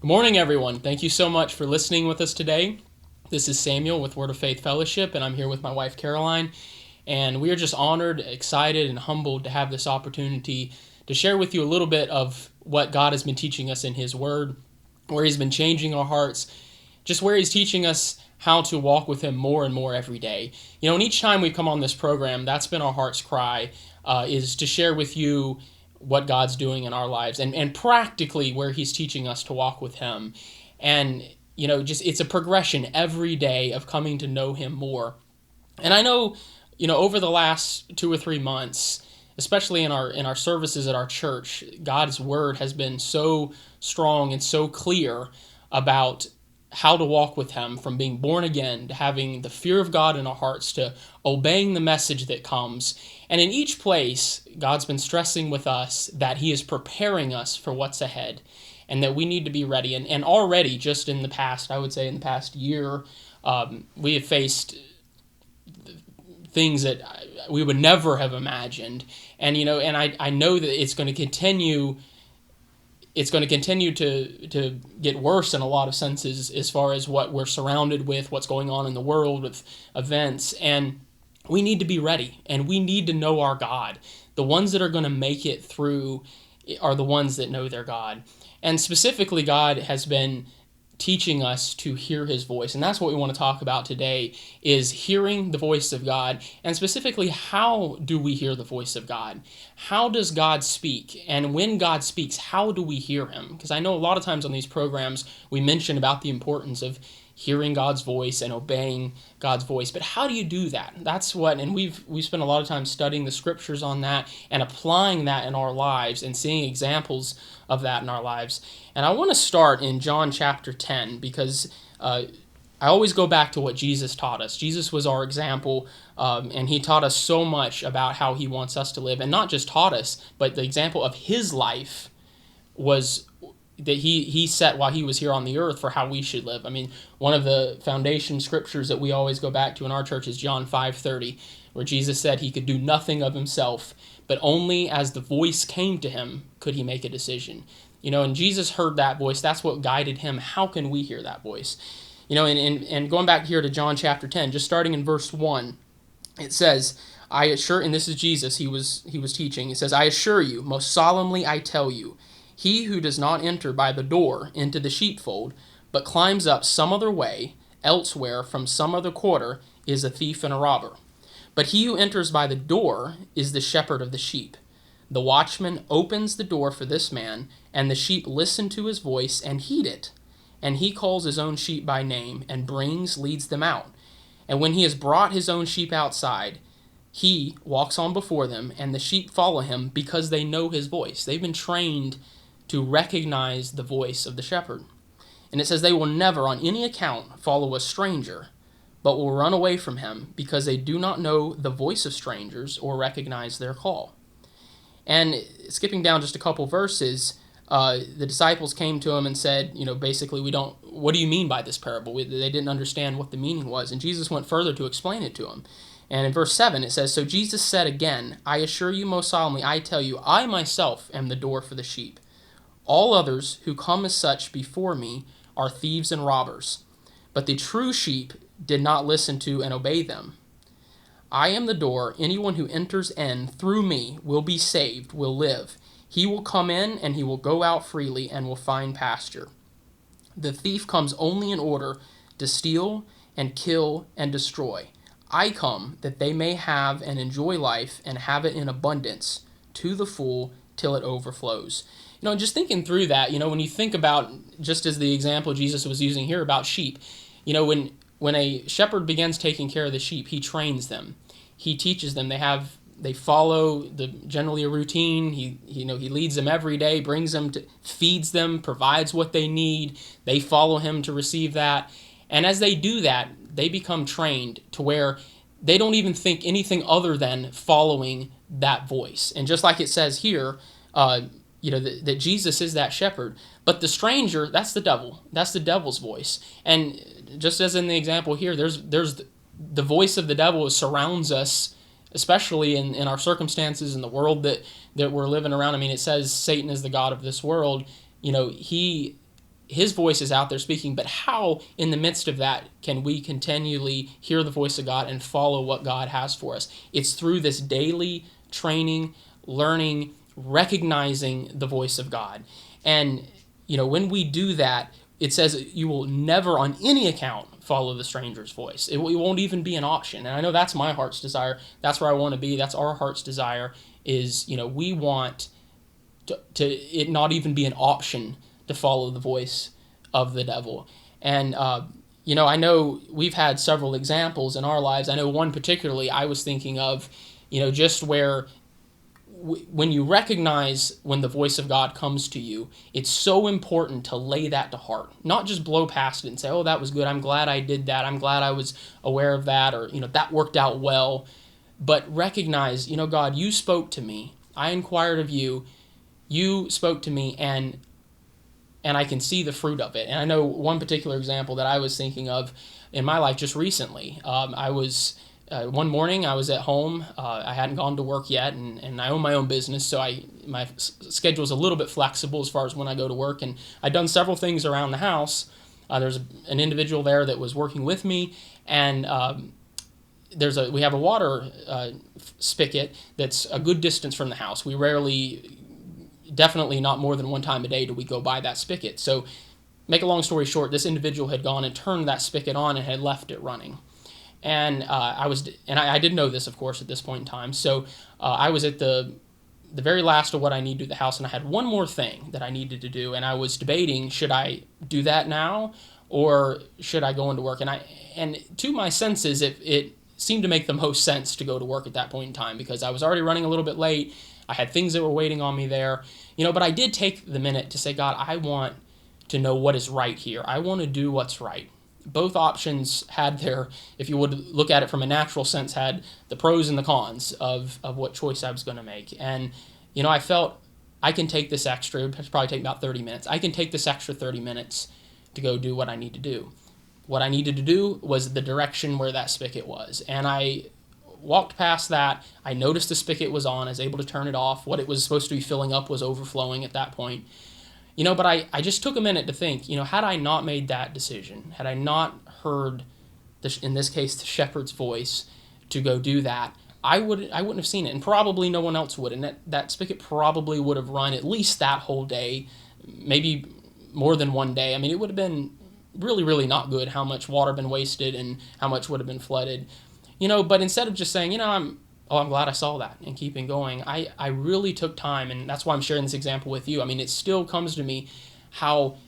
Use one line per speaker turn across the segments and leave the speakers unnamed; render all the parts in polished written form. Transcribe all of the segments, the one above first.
Good morning, everyone. Thank you so much for listening with us today. This is Samuel with Word of Faith Fellowship, and I'm here with my wife, Caroline. And we are just honored, excited, and humbled to have this opportunity to share with you a little bit of what God has been teaching us in His Word, where He's been changing our hearts, just where He's teaching us how to walk with Him more and more every day. And each time we come on this program, that's been our heart's cry, is to share with you what God's doing in our lives and practically where He's teaching us to walk with Him. And, just it's a progression every day of coming to know Him more. And I know, over the last 2 or 3 months, especially in our services at our church, God's Word has been so strong and so clear about how to walk with Him, from being born again to having the fear of God in our hearts to obeying the message that comes. And in each place, God's been stressing with us that He is preparing us for what's ahead and that we need to be ready. And already, just in the past, I would say in the past year, we have faced things that we would never have imagined. And, I know that it's going to continue to get worse in a lot of senses as far as what we're surrounded with, what's going on in the world with events. And we need to be ready, and we need to know our God. The ones that are going to make it through are the ones that know their God. And specifically, God has been teaching us to hear His voice. And that's what we want to talk about today, is hearing the voice of God. And specifically, how do we hear the voice of God? How does God speak? And when God speaks, how do we hear Him? Because I know a lot of times on these programs, we mention about the importance of hearing God's voice and obeying God's voice. But how do you do that? That's what, and we've spent a lot of time studying the scriptures on that and applying that in our lives and seeing examples of that in our lives. And I want to start in John chapter 10 because I always go back to what Jesus taught us. Jesus was our example, and He taught us so much about how He wants us to live. And not just taught us, but the example of His life was that he set while He was here on the earth for how we should live. I mean, one of the foundation scriptures that we always go back to in our church is John 5:30, where Jesus said He could do nothing of Himself, but only as the voice came to Him could He make a decision. And Jesus heard that voice. That's what guided Him. How can we hear that voice? And going back here to John chapter 10, just starting in verse 1, it says, I assure, and this is Jesus, he was teaching. He says, I assure you, most solemnly I tell you, he who does not enter by the door into the sheepfold, but climbs up some other way, elsewhere from some other quarter, is a thief and a robber. But he who enters by the door is the shepherd of the sheep. The watchman opens the door for this man, and the sheep listen to his voice and heed it. And he calls his own sheep by name, and leads them out. And when he has brought his own sheep outside, he walks on before them, and the sheep follow him because they know his voice. They've been trained to recognize the voice of the shepherd. And it says they will never on any account follow a stranger, but will run away from him because they do not know the voice of strangers or recognize their call. And skipping down just a couple verses, the disciples came to Him and said, basically, what do you mean by this parable? They didn't understand what the meaning was. And Jesus went further to explain it to them. And in verse 7 it says, So Jesus said again, I assure you most solemnly, I tell you, I myself am the door for the sheep. All others who come as such before me are thieves and robbers, but the true sheep did not listen to and obey them. I am the door. Anyone who enters in through me will be saved, will live. He will come in and he will go out freely and will find pasture. The thief comes only in order to steal and kill and destroy. I come that they may have and enjoy life and have it in abundance to the full till it overflows. Just thinking through that, when you think about, just as the example Jesus was using here about sheep, when a shepherd begins taking care of the sheep, he trains them. He teaches them. They follow generally a routine. He leads them every day, brings them feeds them, provides what they need. They follow him to receive that. And as they do that, they become trained to where they don't even think anything other than following that voice. And just like it says here, that Jesus is that shepherd. But the stranger, that's the devil. That's the devil's voice. And just as in the example here, there's the voice of the devil surrounds us, especially in our circumstances in the world that we're living around. I mean, it says Satan is the god of this world. He his voice is out there speaking, but how in the midst of that can we continually hear the voice of God and follow what God has for us? It's through this daily training, learning, recognizing the voice of God. And, when we do that, it says you will never on any account follow the stranger's voice. It won't even be an option. And I know that's my heart's desire. That's where I want to be. That's our heart's desire is, we want to it not even be an option to follow the voice of the devil. And, I know we've had several examples in our lives. I know one particularly I was thinking of, just where when you recognize when the voice of God comes to you, it's so important to lay that to heart. Not just blow past it and say, oh, that was good. I'm glad I did that. I'm glad I was aware of that, or, that worked out well. But recognize, God, you spoke to me. I inquired of you. You spoke to me, and I can see the fruit of it. And I know one particular example that I was thinking of in my life just recently. I was one morning I was at home. I hadn't gone to work yet, and I own my own business, so my schedule is a little bit flexible as far as when I go to work. And I'd done several things around the house. There's an individual there that was working with me, and we have a water spigot that's a good distance from the house. We rarely, definitely not more than one time a day, do we go by that spigot. So, make a long story short, this individual had gone and turned that spigot on and had left it running. And I didn't know this, of course, at this point in time. So I was at the very last of what I need to do at the house, and I had one more thing that I needed to do, and I was debating, should I do that now or should I go into work? And to my senses, it seemed to make the most sense to go to work at that point in time, because I was already running a little bit late. I had things that were waiting on me there, but I did take the minute to say, God, I want to know what is right here. I want to do what's right. Both options had their, if you would look at it from a natural sense, had the pros and the cons of what choice I was going to make. And, I felt I can take this extra, it would probably take about 30 minutes. I can take this extra 30 minutes to go do what I need to do. What I needed to do was the direction where that spigot was. And I walked past that. I noticed the spigot was on. I was able to turn it off. What it was supposed to be filling up was overflowing at that point. But I just took a minute to think, had I not made that decision, had I not heard, in this case, the shepherd's voice to go do that, I wouldn't have seen it, and probably no one else would, and that spigot probably would have run at least that whole day, maybe more than one day. I mean, it would have been really, really not good how much water had been wasted and how much would have been flooded. But instead of just saying, I'm glad I saw that and keeping going, I really took time, and that's why I'm sharing this example with you. I mean, it still comes to me how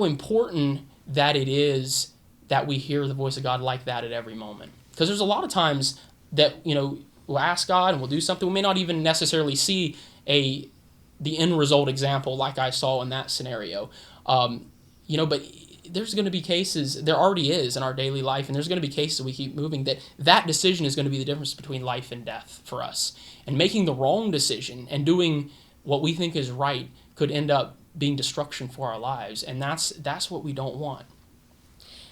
important that it is that we hear the voice of God like that at every moment. Because there's a lot of times that, we'll ask God and we'll do something. We may not even necessarily see the end result example like I saw in that scenario. But there's going to be cases, there already is in our daily life, and there's going to be cases we keep moving that decision is going to be the difference between life and death for us. And making the wrong decision and doing what we think is right could end up being destruction for our lives, and that's what we don't want.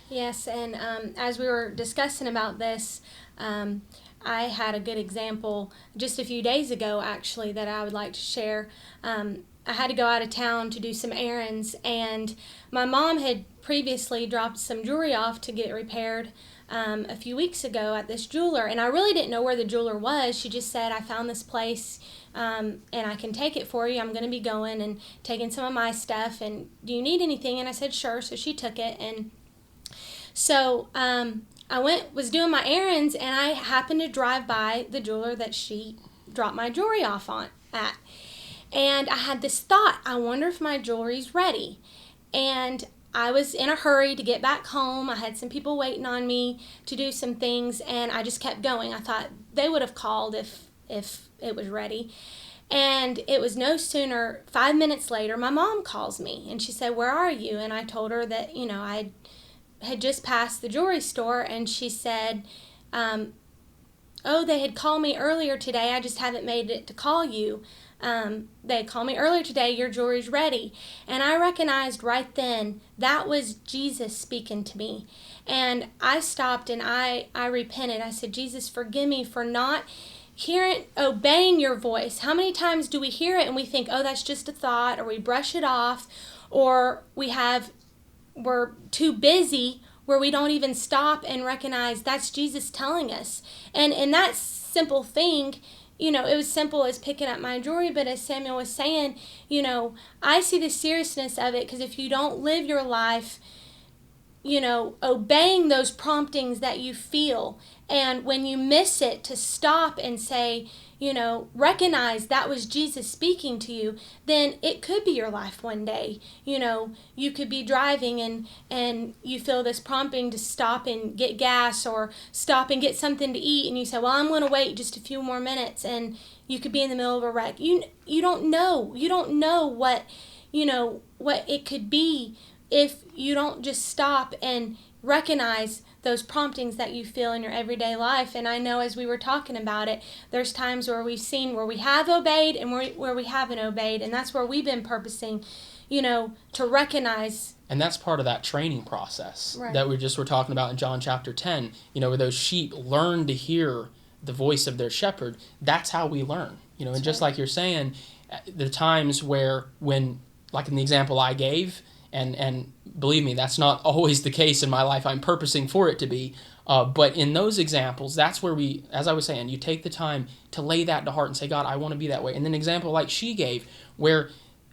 Yes, and as we were discussing about this, I had a good example just a few days ago, actually, that I would like to share. I had to go out of town to do some errands, and my mom had previously dropped some jewelry off to get repaired a few weeks ago at this jeweler, and I really didn't know where the jeweler was. She just said, I found this place, and I can take it for you. I'm going to be going and taking some of my stuff, and do you need anything? And I said, sure. So she took it, and so I was doing my errands, and I happened to drive by the jeweler that she dropped my jewelry off at. And I had this thought, I wonder if my jewelry's ready. And I was in a hurry to get back home. I had some people waiting on me to do some things, and I just kept going. I thought they would have called if it was ready. And it was no sooner, 5 minutes later, my mom calls me, and she said, where are you? And I told her that, I had just passed the jewelry store, and she said, they had called me earlier today. I just haven't made it to call you. They called me earlier today, your jewelry's ready. And I recognized right then that was Jesus speaking to me. And I stopped and I repented. I said, Jesus, forgive me for not obeying your voice. How many times do we hear it and we think, oh, that's just a thought, or we brush it off, or we're too busy where we don't even stop and recognize that's Jesus telling us. And that simple thing, it was simple as picking up my jewelry, but as Samuel was saying, I see the seriousness of it, because if you don't live your life, obeying those promptings that you feel, and when you miss it, to stop and say, recognize that was Jesus speaking to you, then it could be your life one day. You could be driving and you feel this prompting to stop and get gas, or stop and get something to eat, and you say, well, I'm going to wait just a few more minutes, and you could be in the middle of a wreck. You don't know. You don't know what it could be if you don't just stop and recognize those promptings that you feel in your everyday life. And I know, as we were talking about it, there's times where we've seen where we have obeyed and where we haven't obeyed, and that's where we've been purposing, to recognize.
And that's part of that training process,
right,
that we're talking about in John chapter 10, where those sheep learn to hear the voice of their shepherd. That's how we learn, and
that's
just
right.
like you're saying, the times when, like in the example I gave, and believe me, that's not always the case in my life. I'm purposing for it to be. But in those examples, that's where we, as I was saying, you take the time to lay that to heart and say, God, I want to be that way. And then an example like she gave, where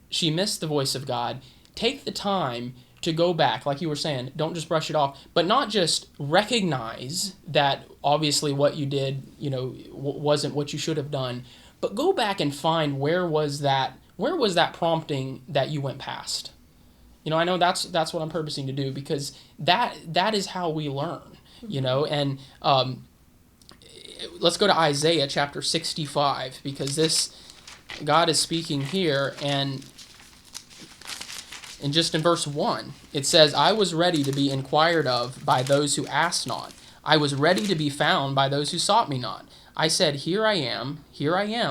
she missed the voice of God, take the time to go back, like you were saying, don't just brush it off, but not just recognize that obviously what you did, wasn't what you should have done, but go back and find where was that prompting that you went past. I know that's what I'm purposing to do, because that is how we learn, and let's go to Isaiah chapter 65, because this, God is speaking here, and just in verse 1, it says, I was ready to be inquired of by those who asked not. I was ready to be found by those who sought me not. I said, here I am,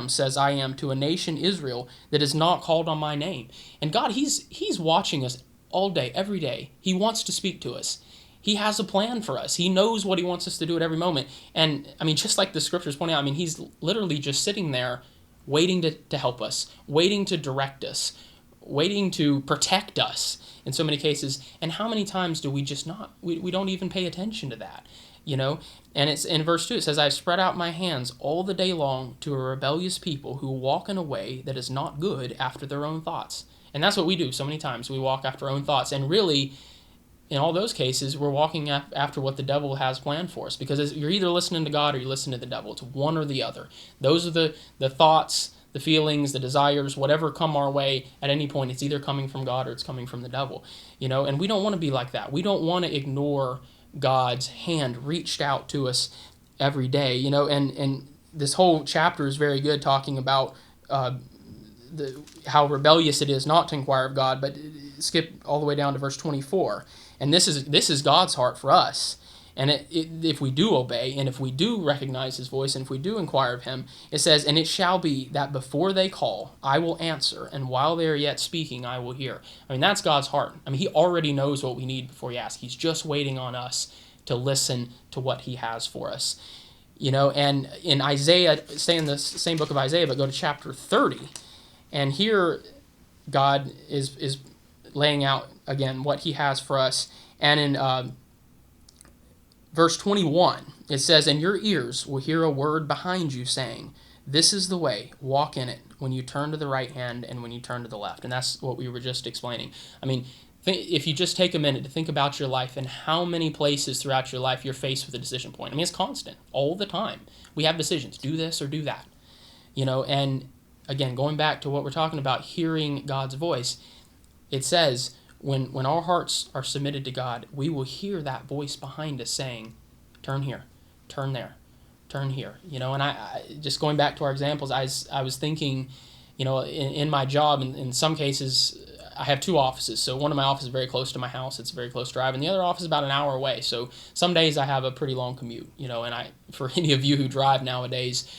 says I am, to a nation, Israel, that is not called on my name. And God, He's watching us all day, every day. He wants to speak to us. He has a plan for us. He knows what He wants us to do at every moment. And, just like the scriptures point out, He's literally just sitting there waiting to help us, waiting to direct us, waiting to protect us in so many cases. And how many times do we just not, we don't even pay attention to that, And it's in verse 2, it says, I have spread out my hands all the day long to a rebellious people who walk in a way that is not good after their own thoughts. And that's what we do so many times. We walk after our own thoughts. And really, in all those cases, we're walking after what the devil has planned for us. Because you're either listening to God or you're listening to the devil. It's one or the other. Those are the thoughts, the feelings, the desires, whatever come our way at any point. It's either coming from God or it's coming from the devil. And we don't want to be like that. We don't want to ignore God's hand reached out to us every day, and this whole chapter is very good, talking about how rebellious it is not to inquire of God. But skip all the way down to verse 24, and this is God's heart for us. And if we do obey, and if we do recognize His voice, and if we do inquire of Him, it says, and it shall be that before they call, I will answer, and while they are yet speaking, I will hear. That's God's heart. He already knows what we need before He asks. He's just waiting on us to listen to what He has for us. And in Isaiah, stay in the same book of Isaiah, but go to chapter 30, and here God is laying out again what He has for us. And in verse 21, it says, and your ears will hear a word behind you saying, this is the way, walk in it, when you turn to the right hand and when you turn to the left. And that's what we were just explaining. If you just take a minute to think about your life and how many places throughout your life you're faced with a decision point. It's constant, all the time. We have decisions, do this or do that. And again, going back to what we're talking about, hearing God's voice, it says, when our hearts are submitted to God, we will hear that voice behind us saying, turn here, turn there, turn here. And I just going back to our examples, I was thinking, in my job, in some cases, I have two offices. So one of my offices is very close to my house. It's a very close drive. And the other office is about an hour away. So some days I have a pretty long commute, and for any of you who drive nowadays,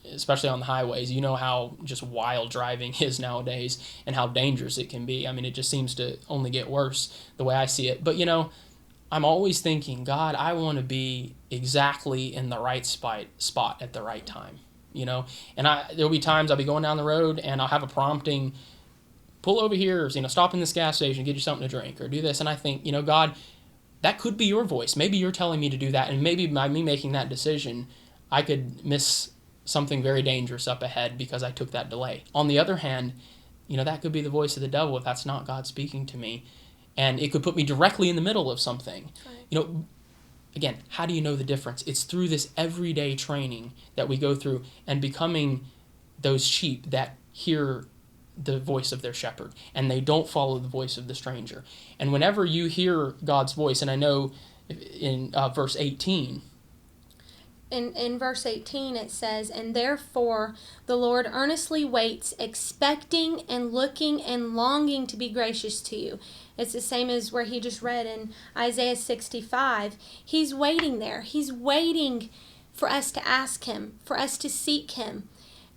especially on the highways, how just wild driving is nowadays and how dangerous it can be. It just seems to only get worse the way I see it. But, I'm always thinking, God, I want to be exactly in the right spot at the right time, And there'll be times I'll be going down the road and I'll have a prompting, pull over here, or, stop in this gas station, get you something to drink, or do this. And I think, God, that could be your voice. Maybe you're telling me to do that, and maybe by me making that decision, I could miss something very dangerous up ahead because I took that delay. On the other hand, that could be the voice of the devil if that's not God speaking to me. And it could put me directly in the middle of something. Right. Again, how do you know the difference? It's through this everyday training that we go through and becoming those sheep that hear the voice of their shepherd and they don't follow the voice of the stranger. And whenever you hear God's voice, and I know in verse 18,
in verse 18 it says, "And therefore the Lord earnestly waits, expecting and looking and longing to be gracious to you." It's the same as where he just read in Isaiah 65. He's waiting there. He's waiting for us to ask him, for us to seek him.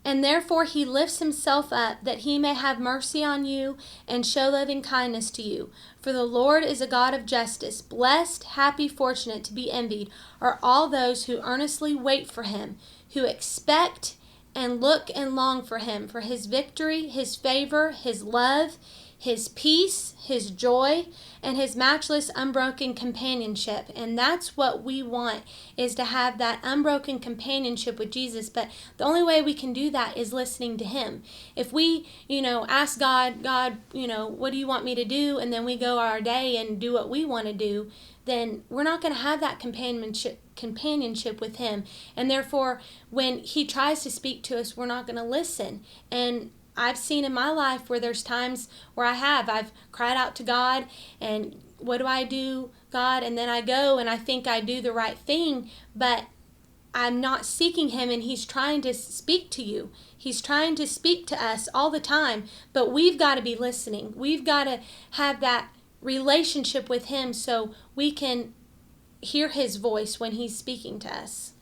"And therefore he lifts himself up, that he may have mercy on you and show loving kindness to you. For the Lord is a God of justice. Blessed, happy, fortunate, to be envied are all those who earnestly wait for him, who expect and look and long for him, for his victory, his favor, his love, his peace, his joy, and his matchless unbroken companionship." And that's what we want, is to have that unbroken companionship with Jesus. But the only way we can do that is listening to him. If we, ask God, what do you want me to do? And then we go our day and do what we want to do, then we're not going to have that companionship with him. And therefore, when he tries to speak to us, we're not going to listen. And I've seen in my life where there's times where I've cried out to God, and what do I do, God? And then I go and I think I do the right thing, but I'm not seeking him, and he's trying to speak to you. He's trying to speak to us all the time, but we've got to be listening. We've got to have that relationship with him so we can hear his voice when he's speaking to us.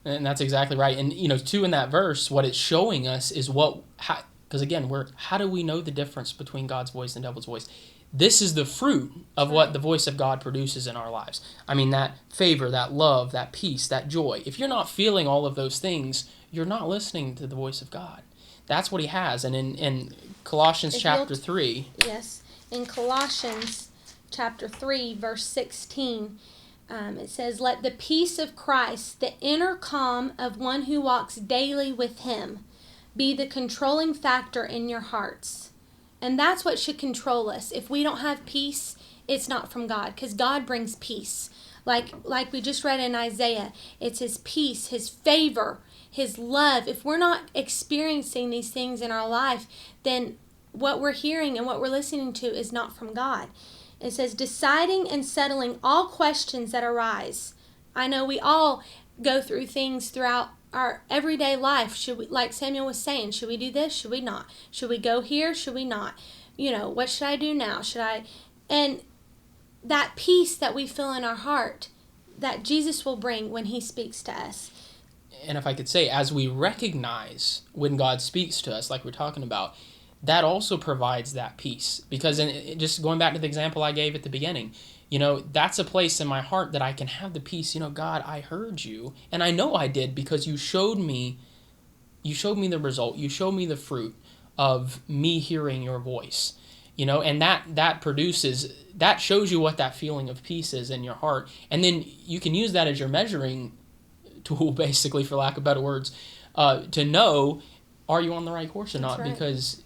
And that's exactly right. And, too, in that verse, what it's showing us is because again, how do we know the difference between God's voice and the devil's voice? This is the fruit of what the voice of God produces in our lives. I mean, that favor, that love, that peace, that joy. If you're not feeling all of those things, you're not listening to the voice of God. That's what he has. And in Colossians chapter 3.
Yes, in Colossians chapter 3, verse 16, it says, "Let the peace of Christ, the inner calm of one who walks daily with him, be the controlling factor in your hearts." And that's what should control us. If we don't have peace, it's not from God, because God brings peace. Like we just read in Isaiah, it's his peace, his favor, his love. If we're not experiencing these things in our life, then what we're hearing and what we're listening to is not from God. It says, "Deciding and settling all questions that arise." I know we all go through things throughout our everyday life. Should we, like Samuel was saying, should we do this? Should we not? Should we go here? Should we not? What should I do now? And that peace that we feel in our heart, that Jesus will bring when he speaks to us.
And if I could say, as we recognize when God speaks to us, like we're talking about, that also provides that peace. Because just going back to the example I gave at the beginning, that's a place in my heart that I can have the peace. God, I heard you, and I know I did, because you showed me the result. You showed me the fruit of me hearing your voice. And that shows you what that feeling of peace is in your heart. And then you can use that as your measuring tool, basically, for lack of better words, to know, are you on the right course or not?
Right.
Because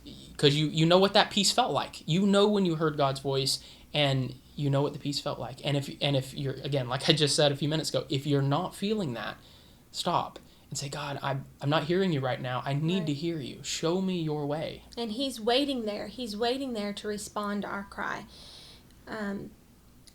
you know what that peace felt like. You know when you heard God's voice, and you know what the peace felt like. And if you're, again, like I just said a few minutes ago, if you're not feeling that, stop and say, "God, I'm not hearing you right now. I need to hear you. Show me your way."
And he's waiting there. He's waiting there to respond to our cry. And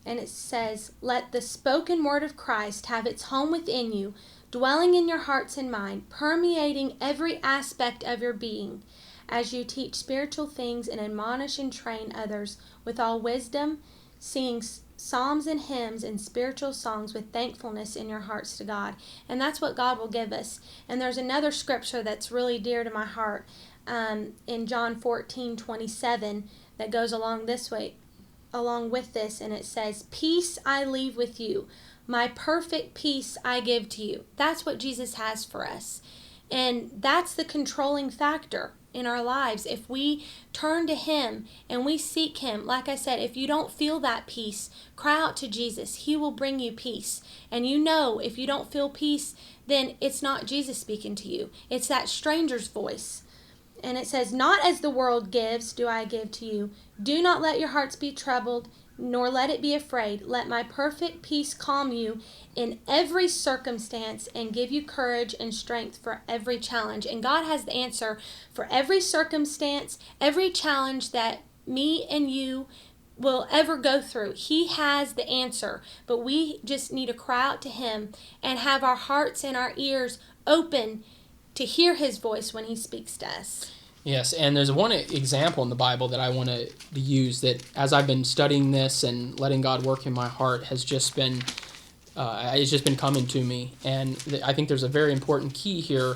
it says, "Let the spoken word of Christ have its home within you, dwelling in your hearts and mind, permeating every aspect of your being, as you teach spiritual things and admonish and train others with all wisdom, singing psalms and hymns and spiritual songs with thankfulness in your hearts to God." And that's what God will give us. And there's another scripture that's really dear to my heart, in John 14:27, that goes along with this, and it says, "Peace I leave with you, my perfect peace I give to you." That's what Jesus has for us. And that's the controlling factor. in our lives, if we turn to Him and we seek Him, like I said, if you don't feel that peace, cry out to Jesus. He will bring you peace. And you know, if you don't feel peace, then it's not Jesus speaking to you. It's that stranger's voice. And it says, "Not as the world gives, do I give to you. Do not let your hearts be troubled, nor let it be afraid. Let my perfect peace calm you in every circumstance and give you courage and strength for every challenge." And God has the answer for every circumstance, every challenge that me and you will ever go through. He has the answer, but we just need to cry out to Him and have our hearts and our ears open to hear His voice when He speaks to us.
Yes, and there's one example in the Bible that I want to use that, as I've been studying this and letting God work in my heart, has just been it's just been coming to me. And I think there's a very important key here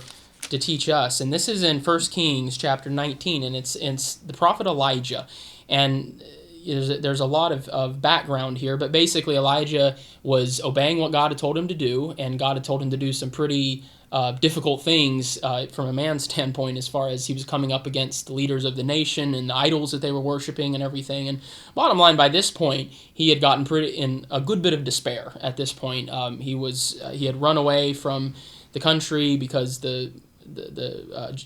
to teach us. And this is in 1 Kings chapter 19, and it's the prophet Elijah. And there's a lot of background here, but basically Elijah was obeying what God had told him to do, and God had told him to do some pretty difficult things from a man's standpoint, as far as he was coming up against the leaders of the nation and the idols that they were worshiping and everything. And bottom line, by this point, he had gotten pretty in a good bit of despair. At this point, he had run away from the country because the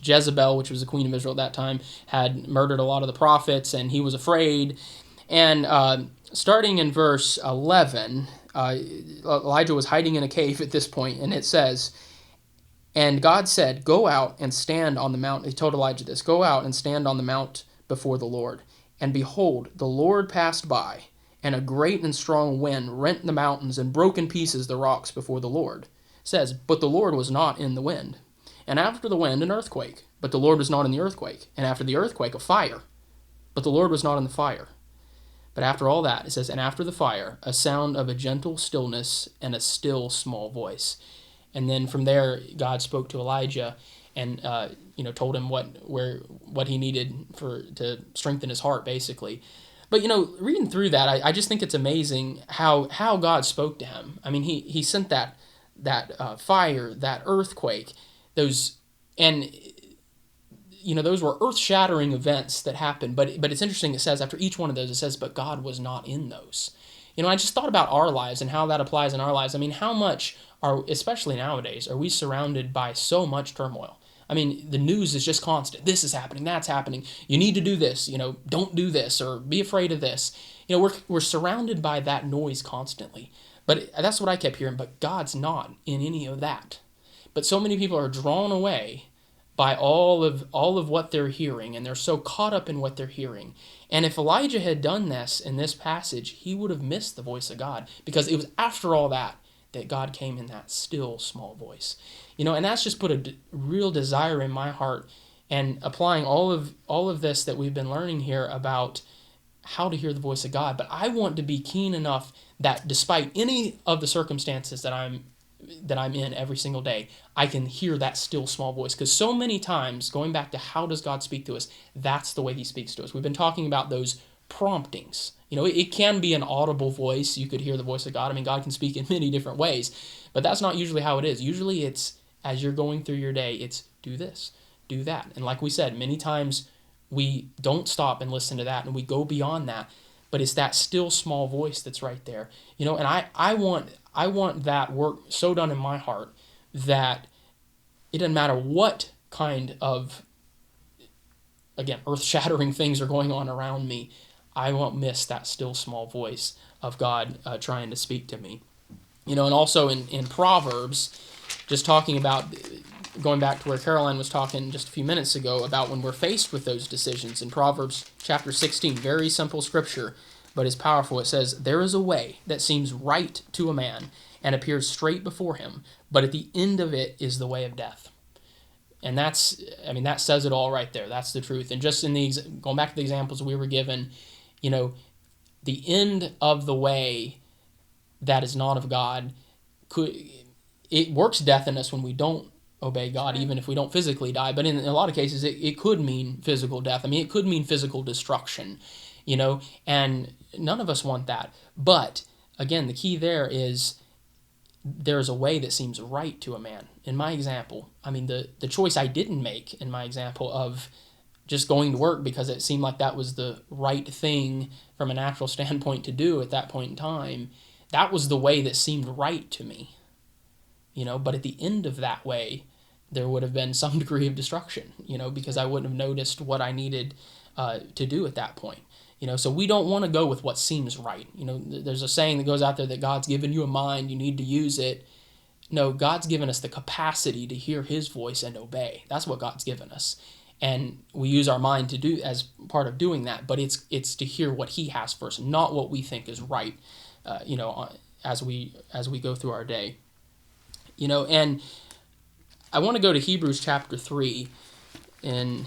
Jezebel, which was the queen of Israel at that time, had murdered a lot of the prophets, and he was afraid. And starting in verse 11, Elijah was hiding in a cave at this point, and it says, "And God said, 'Go out and stand on the mount.'" He told Elijah this, "Go out and stand on the mount before the Lord. And behold, the Lord passed by, and a great and strong wind rent the mountains and broke in pieces the rocks before the Lord." It says, "But the Lord was not in the wind. And after the wind, an earthquake. But the Lord was not in the earthquake. And after the earthquake, a fire. But the Lord was not in the fire. But after all that," it says, "and after the fire, a sound of a gentle stillness and a still small voice." And then from there, God spoke to Elijah and told him what he needed to strengthen his heart, basically. But reading through that, I just think it's amazing how God spoke to him. I mean, he sent that fire, that earthquake, those were earth-shattering events that happened. But it's interesting. It says after each one of those, it says, "But God was not in those." I just thought about our lives and how that applies in our lives. I mean, how much especially nowadays, are we surrounded by so much turmoil? I mean, the news is just constant. This is happening, that's happening. You need to do this, don't do this, or be afraid of this. We're surrounded by that noise constantly. But that's what I kept hearing, but God's not in any of that. But so many people are drawn away by all of what they're hearing, and they're so caught up in what they're hearing. And if Elijah had done this in this passage, he would have missed the voice of God, because it was after all that God came in that still small voice. And that's just put a real desire in my heart, and applying all of this that we've been learning here about how to hear the voice of God. But I want to be keen enough that despite any of the circumstances that I'm in every single day, I can hear that still small voice. Because so many times, going back to how does God speak to us, that's the way he speaks to us. We've been talking about those promptings. It can be an audible voice. You could hear the voice of God. I mean, God can speak in many different ways, but that's not usually how it is. Usually it's, as you're going through your day, it's do this, do that. And like we said, many times we don't stop and listen to that, and we go beyond that. But it's that still small voice that's right there. And I want that work so done in my heart that it doesn't matter what kind of, again, earth-shattering things are going on around me, I won't miss that still small voice of God trying to speak to me. And also in Proverbs, just talking about, going back to where Caroline was talking just a few minutes ago about when we're faced with those decisions. In Proverbs chapter 16, very simple scripture, but it's powerful. It says, "There is a way that seems right to a man and appears straight before him, but at the end of it is the way of death." And that says it all right there. That's the truth. And just going back to the examples we were given, the end of the way that is not of God, it works death in us when we don't obey God, even if we don't physically die. But in a lot of cases, it could mean physical death. I mean, it could mean physical destruction, and none of us want that. But again, the key there is there's a way that seems right to a man. In my example, I mean, the choice I didn't make in my example of just going to work because it seemed like that was the right thing from a natural standpoint to do at that point in time. That was the way that seemed right to me, but at the end of that way, there would have been some degree of destruction, because I wouldn't have noticed what I needed to do at that point. So we don't want to go with what seems right. There's a saying that goes out there that God's given you a mind, you need to use it. No, God's given us the capacity to hear his voice and obey. That's what God's given us. And we use our mind to do as part of doing that, but it's to hear what he has for us, not what we think is right, as we go through our day. And I want to go to Hebrews chapter 3 and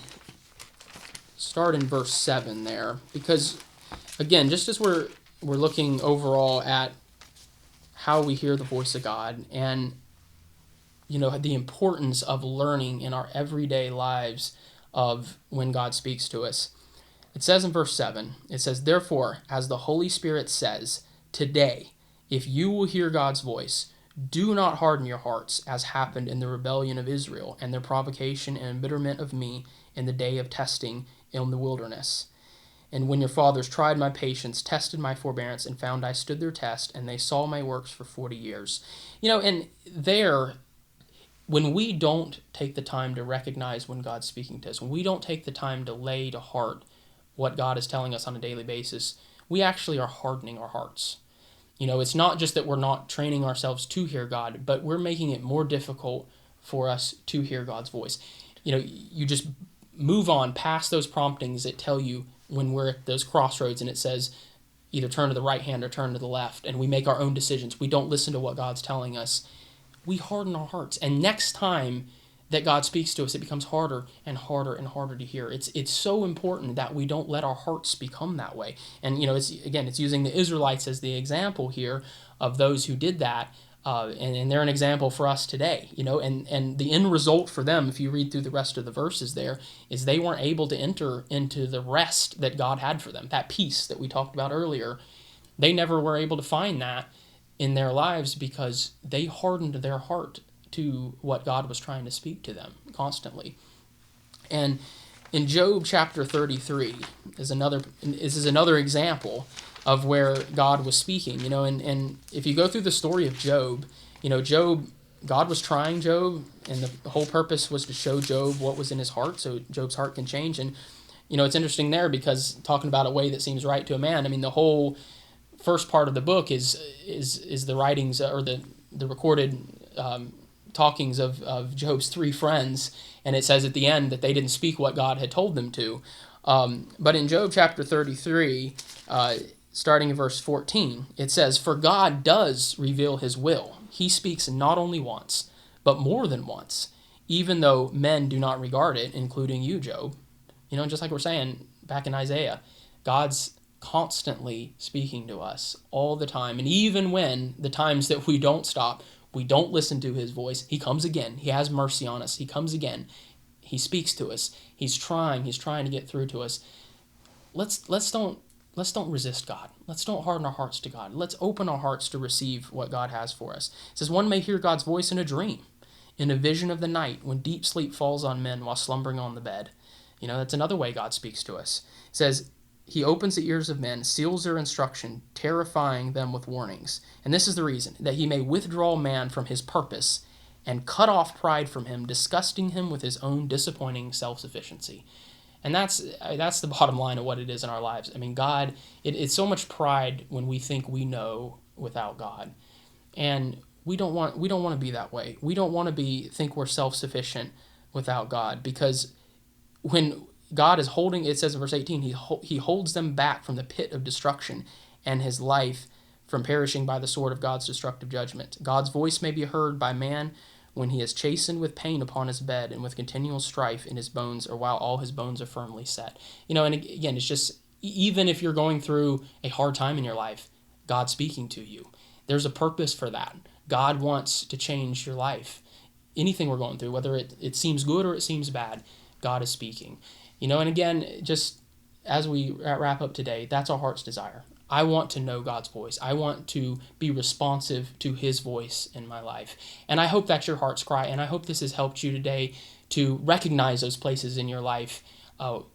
start in verse 7 there, because again, just as we're looking overall at how we hear the voice of God, and the importance of learning in our everyday lives of when God speaks to us. It says in verse 7, it says, "Therefore, as the Holy Spirit says, today, if you will hear God's voice, do not harden your hearts, as happened in the rebellion of Israel and their provocation and embitterment of me in the day of testing in the wilderness. And when your fathers tried my patience, tested my forbearance, and found I stood their test, and they saw my works for 40 years. And there, when we don't take the time to recognize when God's speaking to us, when we don't take the time to lay to heart what God is telling us on a daily basis, we actually are hardening our hearts. It's not just that we're not training ourselves to hear God, but we're making it more difficult for us to hear God's voice. You just move on past those promptings that tell you when we're at those crossroads and it says either turn to the right hand or turn to the left, and we make our own decisions. We don't listen to what God's telling us. We harden our hearts. And next time that God speaks to us, it becomes harder and harder and harder to hear. It's so important that we don't let our hearts become that way. And it's using the Israelites as the example here of those who did that, and they're an example for us today. And the end result for them, if you read through the rest of the verses there, is they weren't able to enter into the rest that God had for them, that peace that we talked about earlier. They never were able to find that in their lives because they hardened their heart to what God was trying to speak to them constantly. And in Job chapter 33 is another example of where God was speaking. And if you go through the story of Job, God was trying Job, and the whole purpose was to show Job what was in his heart, so Job's heart can change. And it's interesting there because talking about a way that seems right to a man, the whole first part of the book is the writings or the recorded talkings of Job's three friends, and it says at the end that they didn't speak what God had told them to. But in Job chapter 33, starting in verse 14, it says, "For God does reveal his will. He speaks not only once, but more than once, even though men do not regard it," including you, Job. Just like we're saying back in Isaiah, God's constantly speaking to us all the time. And even when the times that we don't stop, we don't listen to his voice, he comes again. He has mercy on us. He comes again. He speaks to us. He's trying to get through to us. Let's don't resist God. Let's don't harden our hearts to God. Let's open our hearts to receive what God has for us. It says, "One may hear God's voice in a dream, in a vision of the night, when deep sleep falls on men while slumbering on the bed." That's another way God speaks to us. It says, "He opens the ears of men, seals their instruction, terrifying them with warnings. And this is the reason, that he may withdraw man from his purpose and cut off pride from him, disgusting him with his own disappointing self-sufficiency." And that's the bottom line of what it is in our lives. God, it's so much pride when we think we know without God. And we don't want to be that way. We don't want to think we're self-sufficient without God, because when God is holding, it says in verse 18, he holds them back from the pit of destruction and his life from perishing by the sword of God's destructive judgment. God's voice may be heard by man when he is chastened with pain upon his bed and with continual strife in his bones, or while all his bones are firmly set. And again, it's just, even if you're going through a hard time in your life, God's speaking to you. There's a purpose for that. God wants to change your life. Anything we're going through, whether it seems good or it seems bad, God is speaking. And again, just as we wrap up today, that's our heart's desire. I want to know God's voice. I want to be responsive to his voice in my life. And I hope that's your heart's cry. And I hope this has helped you today to recognize those places in your life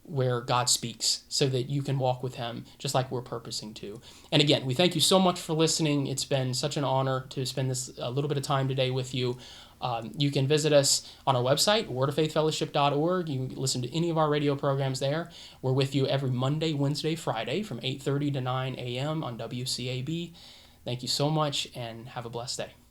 where God speaks, so that you can walk with him just like we're purposing to. And again, we thank you so much for listening. It's been such an honor to spend this a little bit of time today with you. You can visit us on our website, wordoffaithfellowship.org. You can listen to any of our radio programs there. We're with you every Monday, Wednesday, Friday from 8:30 to 9 a.m. on WCAB. Thank you so much, and have a blessed day.